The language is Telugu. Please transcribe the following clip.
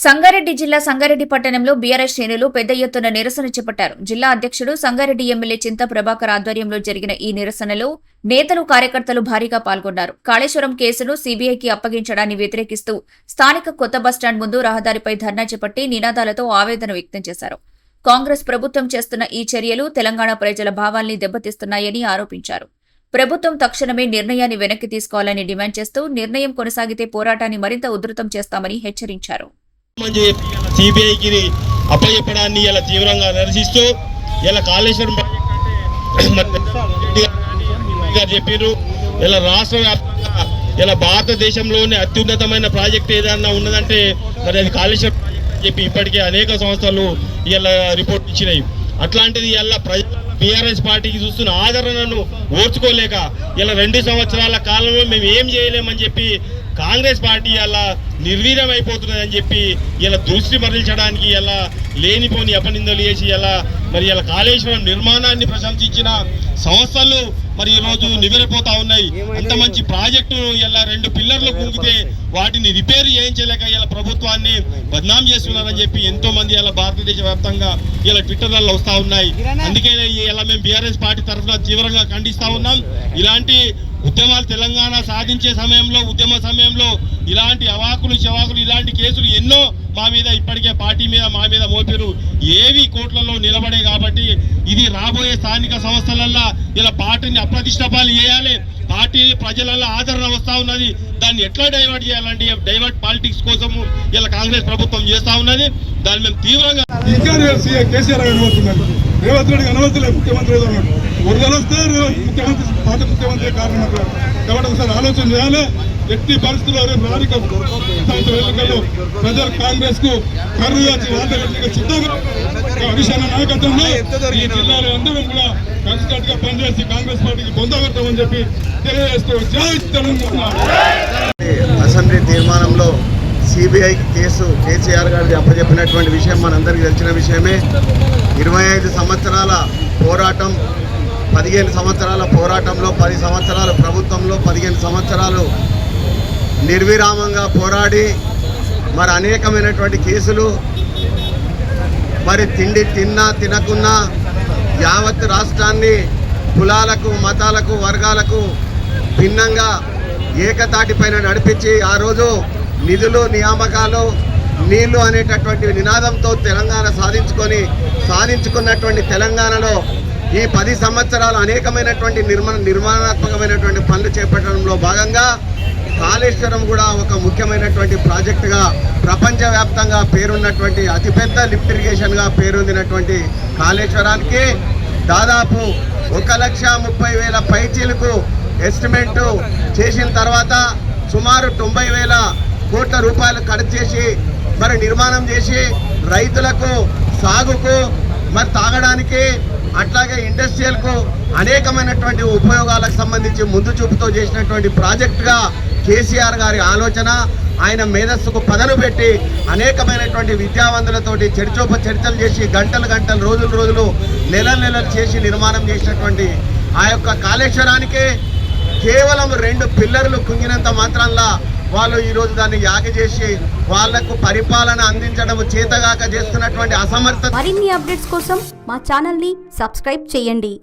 సంగారెడ్డి జిల్లా సంగారెడ్డి పట్టణంలో బీఆర్ఎస్ శ్రేణులు పెద్ద ఎత్తున నిరసన చేపట్టారు. జిల్లా అధ్యక్షుడు సంగారెడ్డి ఎమ్మెల్యే చింతా ప్రభాకర్ ఆధ్వర్యంలో జరిగిన ఈ నిరసనలో నేతలు కార్యకర్తలు భారీగా పాల్గొన్నారు. కాళేశ్వరం కేసును సీబీఐకి అప్పగించడాన్ని వ్యతిరేకిస్తూ స్థానిక కొత్త బస్టాండ్ ముందు రహదారిపై ధర్నా చేపట్టి నినాదాలతో ఆవేదన వ్యక్తం చేశారు. కాంగ్రెస్ ప్రభుత్వం చేస్తున్న ఈ చర్యలు తెలంగాణ ప్రజల భావాల్ని దెబ్బతీస్తున్నాయని ఆరోపించారు. ప్రభుత్వం తక్షణమే నిర్ణయాన్ని వెనక్కి తీసుకోవాలని డిమాండ్ చేస్తూ నిర్ణయం కొనసాగితే పోరాటాన్ని మరింత ఉధృతం చేస్తామని హెచ్చరించారు. సిబిఐకి అప్పచెప్పడాన్ని ఇలా తీవ్రంగా నిరసిస్తూ ఇలా కాళేశ్వరం చెప్పారు. ఇలా రాష్ట్ర వ్యాప్తంగా ఇలా భారతదేశంలోనే అత్యున్నతమైన ప్రాజెక్ట్ ఏదన్నా ఉన్నదంటే మరి అది కాళేశ్వరం ప్రాజెక్ట్ చెప్పి ఇప్పటికే అనేక సంస్థలు ఇలా రిపోర్ట్ ఇచ్చినాయి. అట్లాంటిది ఇలా ప్రజలు బీఆర్ఎస్ పార్టీకి చూస్తున్న ఆదరణను ఓర్చుకోలేక ఇలా 2 సంవత్సరాల కాలంలో మేము ఏం చేయలేమని చెప్పి కాంగ్రెస్ పార్టీ అలా నిర్వీర్యం అయిపోతున్నదని చెప్పి ఇలా దృష్టి మరల్చడానికి ఇలా లేనిపోని అపనిందలు చేసి మరి ఇలా కాళేశ్వరం నిర్మాణాన్ని ప్రశంసించిన సంస్థలు మరి ఈరోజు నివ్వెరపోతా ఉన్నాయి. అంత మంచి ప్రాజెక్టును ఇలా 2 పిల్లర్లు కుంగితే వాటిని రిపేర్ చేయించలేక ఇలా ప్రభుత్వాన్ని బద్నాం చేస్తున్నారని చెప్పి ఎంతో మంది ఇలా భారతదేశ వ్యాప్తంగా ఇలా ట్విట్టర్లలో వస్తూ ఉన్నాయి. అందుకే ఇలా మేము బీఆర్ఎస్ పార్టీ తరఫున తీవ్రంగా ఖండిస్తూ ఉన్నాం. ఇలాంటి ఉద్యమాలు తెలంగాణ సాధించే సమయంలో ఉద్యమ సమయంలో ఇలాంటి అవాకులు చవాకులు ఇలాంటి కేసులు ఎన్నో మా మీద ఇప్పటికే పార్టీ మీద మా మీద మోపారు. ఏవి కోర్టులలో నిలబడే కాబట్టి ఇది రాబోయే స్థానిక సంస్థలల్లో ఇలా పార్టీని అప్రతిష్టపాలు చేయాలి. పార్టీ ప్రజలలో ఆదరణ వస్తూ ఉన్నది. దాన్ని ఎట్లా డైవర్ట్ చేయాలంటే డైవర్ట్ పాలిటిక్స్ కోసము ఇలా కాంగ్రెస్ ప్రభుత్వం చేస్తూ ఉన్నది. దాన్ని మేము తీవ్రంగా కేసీఆర్ రేవంత్ రెడ్డి అనవసరం ముఖ్యమంత్రి వరదలు వస్తే ముఖ్యమంత్రి పాత ముఖ్యమంత్రి కారణం కాబట్టి ఒకసారి ఆలోచన చేయాలి. ఎట్టి పరిస్థితుల్లో రేపు రానిక ఎన్నికల్లో ప్రజలు కాంగ్రెస్ కు కర్రు సిద్ధంగా అవిశాల నాయకత్వంలో ఈ జిల్లాలో అందరం కూడా కలిసికట్టుగా పనిచేసి కాంగ్రెస్ పార్టీకి పొందగలుగుతామని చెప్పి తెలియజేస్తూ జై తెలంగాణ. అసెంబ్లీ తీర్మానంలో సిబిఐ కేసు కేసీఆర్ గారికి అప్పచెప్పినటువంటి విషయం మనందరికీ తెలిసిన విషయమే. 25 సంవత్సరాల పోరాటం, 15 సంవత్సరాల పోరాటంలో 10 సంవత్సరాలు ప్రభుత్వంలో 15 సంవత్సరాలు నిర్విరామంగా పోరాడి మరి అనేకమైనటువంటి కేసులు మరి తిండి తిన్నా తినకున్నా యావత్ రాష్ట్రాన్ని కులాలకు మతాలకు వర్గాలకు భిన్నంగా ఏకతాటిపైన నడిపించి ఆ రోజు నిధులు నియామకాలు నీళ్లు అనేటటువంటి నినాదంతో తెలంగాణ సాధించుకున్నటువంటి తెలంగాణలో ఈ 10 సంవత్సరాలు అనేకమైనటువంటి నిర్మాణాత్మకమైనటువంటి పనులు చేపట్టడంలో భాగంగా కాళేశ్వరం కూడా ఒక ముఖ్యమైనటువంటి ప్రాజెక్టుగా ప్రపంచవ్యాప్తంగా పేరున్నటువంటి అతిపెద్ద లిఫ్ట్ ఇరిగేషన్గా పేరొందినటువంటి కాళేశ్వరానికి దాదాపు 1,30,000 పైచీలకు ఎస్టిమేట్ చేసిన తర్వాత సుమారు 90,000 కోట్ల రూపాయలు ఖర్చు చేసి మరి నిర్మాణం చేసి రైతులకు సాగుకు మరి తాగడానికి అట్లాగే ఇండస్ట్రియల్కు అనేకమైనటువంటి ఉపయోగాలకు సంబంధించి ముందు చూపుతో చేసినటువంటి ప్రాజెక్టుగా కేసీఆర్ గారి ఆలోచన, ఆయన మేధస్సుకు పదను పెట్టి అనేకమైనటువంటి విద్యావంతులతోటి చర్చలు చేసి గంటలు రోజులు నెలలు చేసి నిర్మాణం చేసినటువంటి ఆ యొక్క కాళేశ్వరానికి కేవలం 2 పిల్లర్లు కుంగినంత మాత్రంలా వాళ్ళు ఈరోజు దాన్ని యాగ చేసి వాళ్లకు పరిపాలన అందించడం చేతగాక చేస్తున్నటువంటి అసమర్థత. మరిన్ని అప్డేట్స్ కోసం మా ఛానల్ ని సబ్స్క్రైబ్ చేయండి.